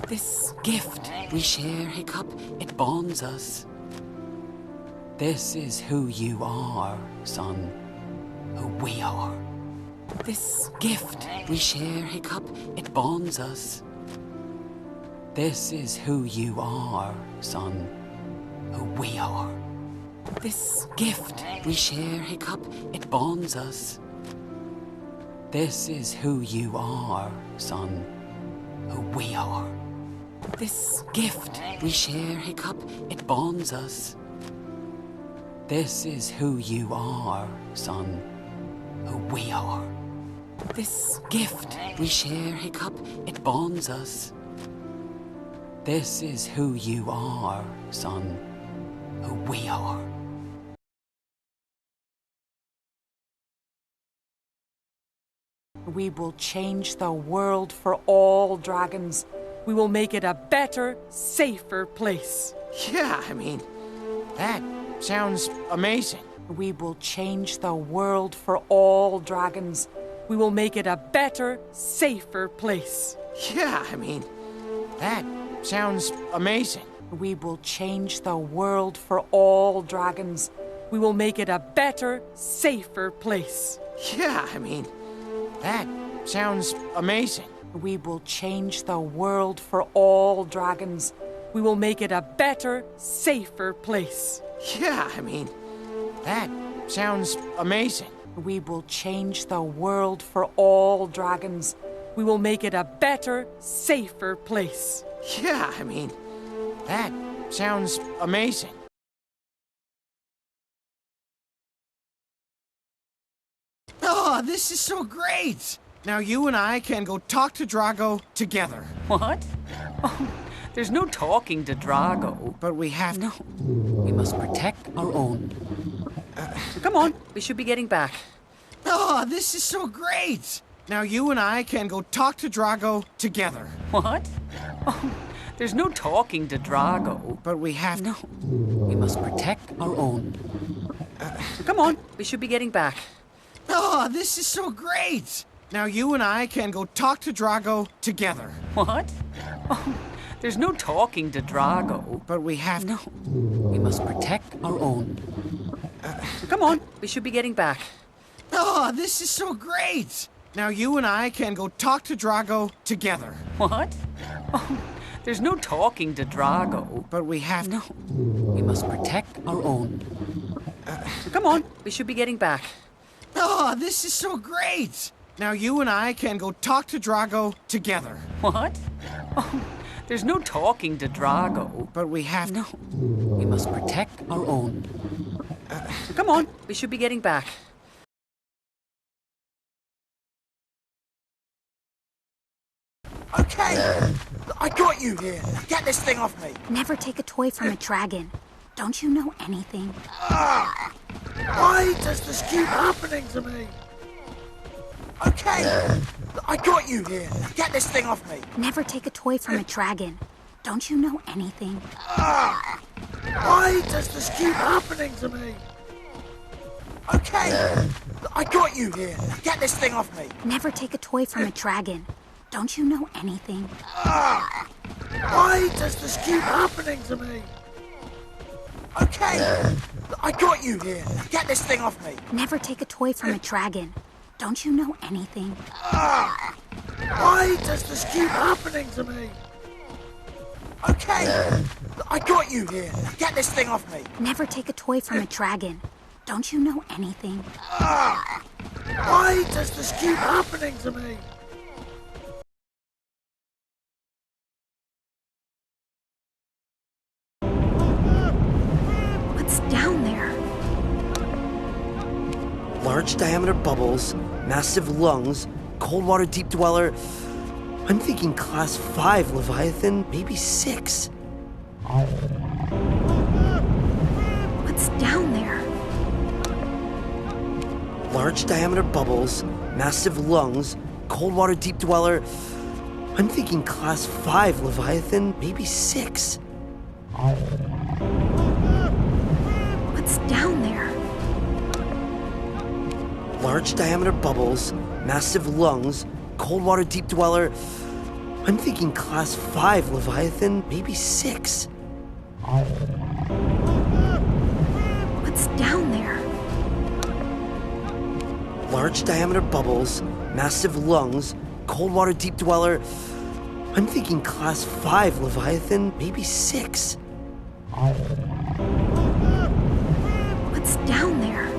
This gift we share, hiccup, it bonds us. This is who you are, son, who we are. This gift we share, hiccup, it bonds us. This is who you are, son, who we are. This gift we share, hiccup, it bonds us. This is who you are, son, who we are. This gift we share, hiccup, it bonds us. This is who you are, son, who we are. This gift we share, hiccup, it bonds us. This is who you are, son, who we are. We will change the world for all dragons. We will make it a better, safer place. Yeah, I mean, that sounds amazing. We will change the world for all dragons. We will make it a better, safer place. Yeah, I mean, that sounds amazing. We will change the world for all dragons. We will make it a better, safer place. Yeah, I mean, that sounds amazing. We will change the world for all dragons. We will make it a better, safer place. Yeah, I mean, that sounds amazing. We will change the world for all dragons. We will make it a better, safer place. Yeah, I mean, that sounds amazing. Oh, this is so great! Now you and I can go talk to Drago together. What? Oh, there's no talking to Drago. But we have No, we must protect our own. Come on, we should be getting back. Oh, this is so great! Now you and I can go talk to Drago together. What? Oh, there's no talking to Drago. But we have No, we must protect our own. Come on, we should be getting back. Oh, this is so great! Now you and I can go talk to Drago together. What? Oh, there's no talking to Drago. But we have No, we must protect our own. Come on, we should be getting back. Oh, this is so great! Now you and I can go talk to Drago together. What? Oh, there's no talking to Drago. But we have No, we must protect our own. Come on, we should be getting back. Oh, this is so great! Now you and I can go talk to Drago together. What? Oh, there's no talking to Drago. But we have No, we must protect our own. Come on, we should be getting back. Okay! I got you here! Get this thing off me! Never take a toy from a dragon. Don't you know anything? Why does this keep happening to me? Okay! I got you here! Get this thing off me! Never take a toy from a dragon. Don't you know anything? Why does this keep happening to me? Okay! I got you here! Get this thing off me! Never take a toy from a dragon. Don't you know anything? Why does this keep happening to me? Okay! I got you here! Get this thing off me! Never take a toy from a dragon. Don't you know anything? Why does this keep happening to me? Okay! I got you here! Get this thing off me! Never take a toy from a dragon. Don't you know anything? Why does this keep happening to me? What's down there? Large diameter bubbles, massive lungs, cold water deep dweller. I'm thinking class 5 Leviathan, maybe 6. What's down there? Large diameter bubbles, massive lungs, cold water deep dweller. I'm thinking class 5 Leviathan, maybe 6. What's down there? Large diameter bubbles, massive lungs, cold water deep dweller. I'm thinking class 5 Leviathan, maybe 6. What's down there? Large diameter bubbles, massive lungs, cold water deep dweller. I'm thinking class 5 Leviathan, maybe 6. What's down there?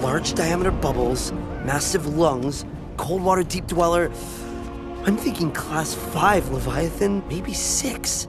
Large diameter bubbles, massive lungs, cold water deep dweller. I'm thinking class 5 Leviathan, maybe 6.